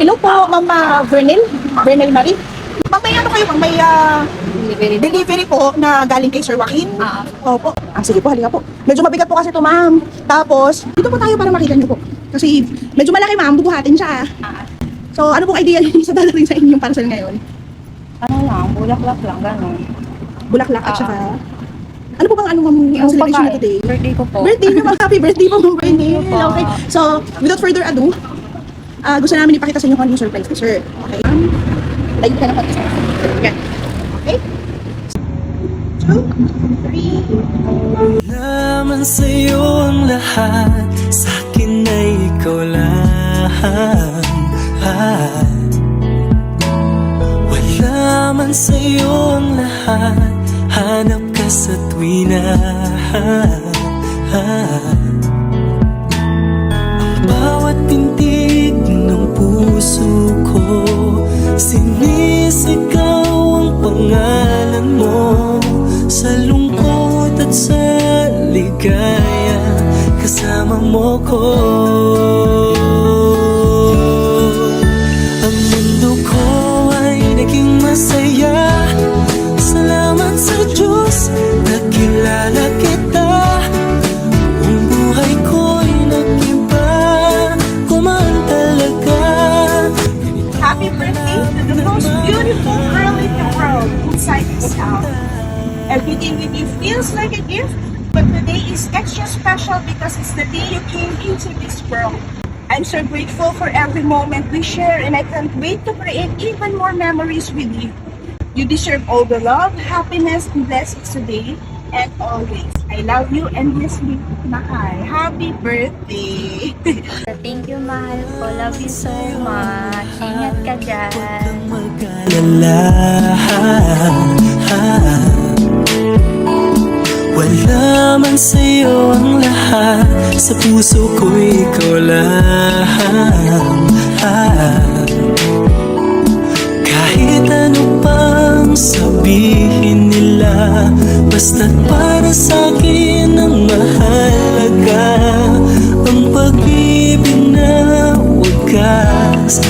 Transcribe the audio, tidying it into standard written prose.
Hello po, Ma'am Vernel Marie. Ma'am, may ano kayo, Ma'am, may delivery po na galing kay Sir Joaquin. Opo. Sige po, halika po. Medyo mabigat po kasi ito, Ma'am. Tapos, dito po tayo para makita niyo po. Kasi medyo malaki, Ma'am, bubuhatin siya. So, ano pong idea niyo sa dadating sa inyong parcel ngayon? Ano lang, bulaklak lang, gano'n. Bulaklak at saka... Ano po bang ano, Ma'am, ang celebration na today? Birthday ko po. Birthday niyo, Ma'am. Happy birthday po, Ma'am Vernel. Thank you po. Okay. So, without further ado, gusto namin ipakita sa inyo kung ano yung surprise ni Sir. Okay, Ma'am? Like ka na po. Yan. Okay? 2, 3. Naman sa'yo ang lahat, sa'kin ay ikaw lang. Wala man sa'yo ang lahat, hanap ka sa tuwina. Ang bawat tintig ng puso ko, sinisigaw ang pangalan mo. Sa lungkot at sa ligaya, kasama mo ko. Ang mundo ko ay naging masaya. Salamat sa Diyos, nakilala kita. Ang buhay ko'y nag-iba, kumaan talaga. Happy birthday to the most beautiful girl in the world inside this house. Everything with you feels like a gift, but today is extra special because it's the day you came into this world. I'm so grateful for every moment we share, and I can't wait to create even more memories with you. You deserve all the love, happiness, and blessings today and always. I love you endlessly, Mahal. Happy birthday! Thank you, mahal ko. Love you so much. Ingat ka dyan. Mag-alala, wala man sa'yo ang lahat, sa puso ko ikaw lang. Kahit ano pang sabihin nila, basta't para sa'kin ang mahalaga, ang pag-ibig na wagas